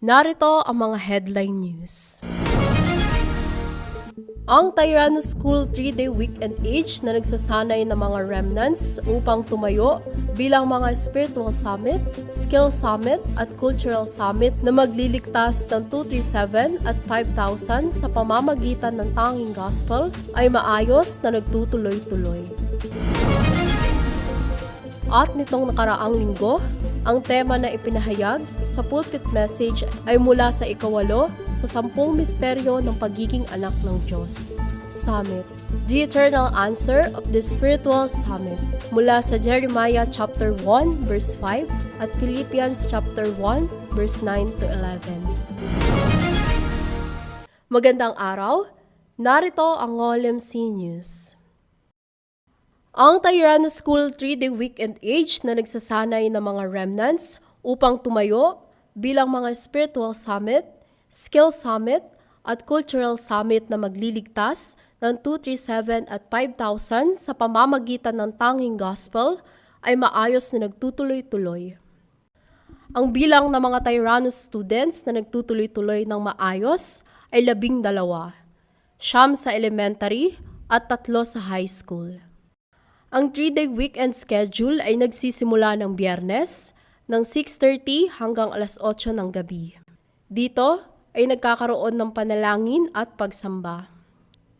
Narito ang mga headline news. Ang Tyrannus School 3-day weekend age na nagsasanay ng mga remnants upang tumayo bilang mga spiritual summit, skill summit at cultural summit na magliligtas ng 237 at 5,000 sa pamamagitan ng tanging gospel ay maayos na nagtutuloy-tuloy. At nitong nakaraang linggo, ang tema na ipinahayag sa pulpit message ay mula sa ikawalo sa 10 misteryo ng pagiging anak ng Diyos. Summit. The Eternal Answer of the Spiritual Summit. Mula sa Jeremiah chapter 1 verse 5 at Philippians chapter 1 verse 9 to 11. Magandang araw. Narito ang OLMC News. Ang Tyrannus School 3-day weekend age na nagsasanay ng mga remnants upang tumayo bilang mga spiritual summit, skill summit at cultural summit na magliligtas ng 237 at 5,000 sa pamamagitan ng tanging gospel ay maayos na nagtutuloy-tuloy. Ang bilang ng mga Tyrannus students na nagtutuloy-tuloy ng maayos ay 12, 9 sa elementary at 3 sa high school. Ang 3-day weekend schedule ay nagsisimula ng Biyernes ng 6:30 hanggang alas 8 ng gabi. Dito ay nagkakaroon ng panalangin at pagsamba.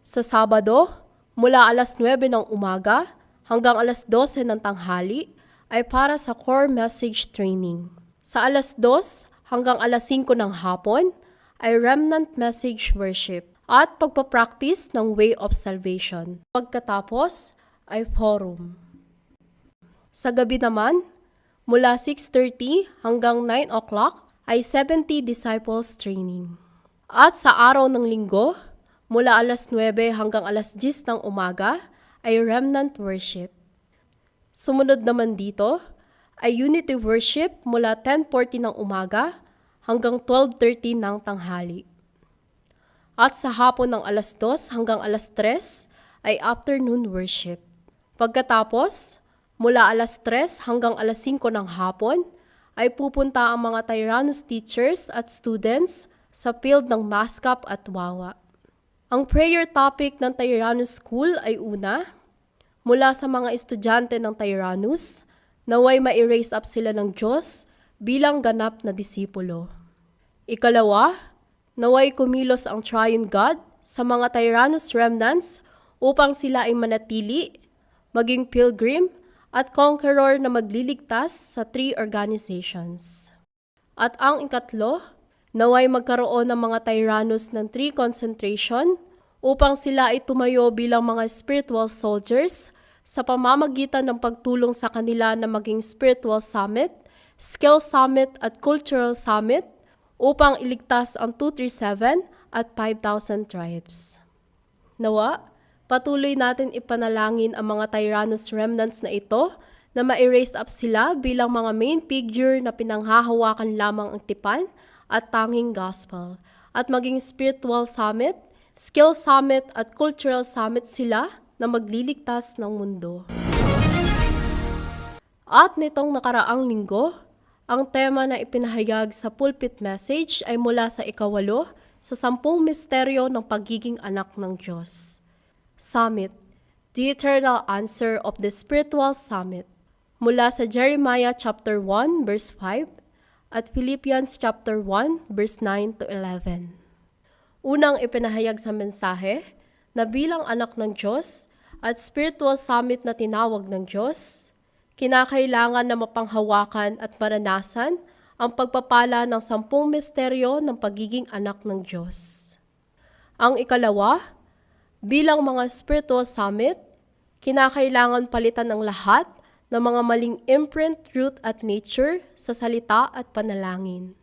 Sa Sabado, mula alas 9 ng umaga hanggang alas 12 ng tanghali ay para sa core message training. Sa alas 2 hanggang alas 5 ng hapon ay remnant message worship at pagpapractice ng way of salvation. Pagkatapos ay forum. Sa gabi naman, mula 6:30 hanggang 9 o'clock ay 70 disciples training. At sa araw ng linggo, mula alas 9 hanggang alas 10 ng umaga ay remnant worship. Sumunod naman dito ay unity worship mula 10:40 ng umaga hanggang 12:30 ng tanghali. At sa hapon ng alas 2 hanggang alas 3 ay afternoon worship. Pagkatapos, mula alas 3 hanggang alas 5 ng hapon, ay pupunta ang mga Tyrannus teachers at students sa field ng Mascap at Wawa. Ang prayer topic ng Tyrannus School ay una, mula sa mga estudyante ng Tyrannus, naway ma-raise up sila ng Diyos bilang ganap na disipulo. Ikalawa, naway kumilos ang Triune God sa mga Tyrannus remnants upang sila ay manatili, maging pilgrim at conqueror na magliligtas sa 3 organizations. At ang ikatlo, naway magkaroon ng mga Tyrannus ng 3 concentration upang sila ay tumayo bilang mga spiritual soldiers sa pamamagitan ng pagtulong sa kanila na maging spiritual summit, skill summit at cultural summit upang iligtas ang 237 at 5,000 tribes. Nawa, patuloy natin ipanalangin ang mga Tyrannus remnants na ito na ma-raise up sila bilang mga main figure na pinanghahawakan lamang ang tipan at tanging gospel at maging spiritual summit, skill summit at cultural summit sila na magliligtas ng mundo. At nitong nakaraang linggo, ang tema na ipinahayag sa pulpit message ay mula sa ikawalo sa 10 misteryo ng pagiging anak ng Diyos. Summit, the Eternal Answer of the Spiritual Summit, mula sa Jeremiah chapter 1 verse 5 at Philippians chapter 1 verse 9 to 11. Unang ipinahayag sa mensahe na bilang anak ng Diyos at spiritual summit na tinawag ng Diyos, kinakailangan na mapanghawakan at maranasan ang pagpapala ng 10 misteryo ng pagiging anak ng Diyos. Ang ikalawa, bilang mga spiritual summit, kinakailangan palitan ng lahat ng mga maling imprint, root at nature sa salita at panalangin.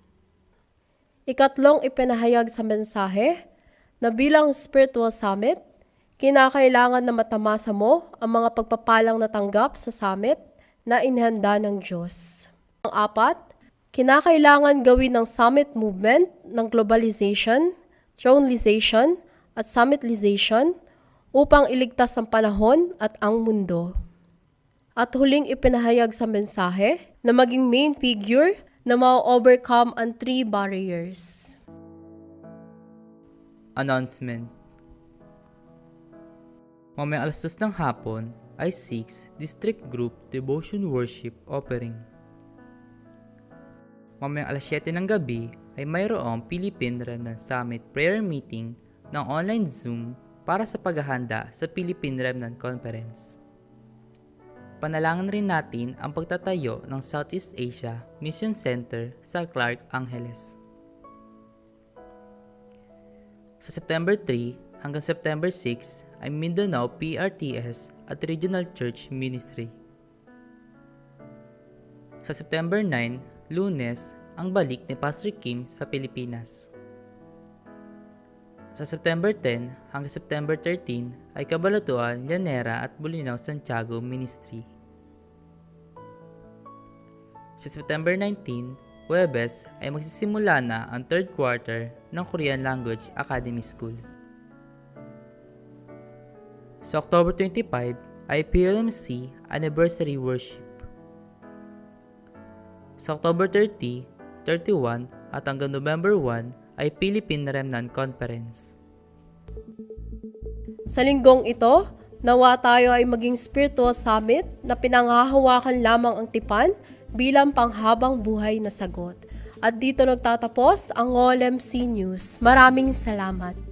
Ikatlong ipinahayag sa mensahe na bilang spiritual summit, kinakailangan na matamasa mo ang mga pagpapalang natanggap sa summit na inihanda ng Diyos. Ang apat, kinakailangan gawin ng summit movement ng globalization, thronization, at summitization upang iligtas ang panahon at ang mundo. At huling ipinahayag sa mensahe na maging main figure na ma-overcome ang 3 barriers. Announcement. Mamayang alas 2 ng hapon ay 6 District Group Devotion Worship Offering. Mamayang alas 7 ng gabi ay mayroong Philippine Remnant Summit Prayer Meeting ng online Zoom para sa paghahanda sa Philippine Remnant Conference. Panalangin rin natin ang pagtatayo ng Southeast Asia Mission Center sa Clark, Angeles. Sa September 3 hanggang September 6 ay Mindanao PRTS at Regional Church Ministry. Sa September 9, Lunes, ang balik ni Pastor Kim sa Pilipinas. Sa September 10 hanggang September 13 ay Cabalatuan, Llanera at Bolinao, Santiago Ministry. Sa September 19, Huwebes ay magsisimula na ang 3rd quarter ng Korean Language Academy School. Sa October 25 ay PLMC Anniversary Worship. Sa October 30, 31 at hanggang November 1 ay Philippine Remnant Conference. Sa linggong ito, nawa tayo ay maging spiritual summit na pinanghahawakan lamang ang tipan bilang panghabang buhay na sagot. At dito nagtatapos ang OLMC News. Maraming salamat.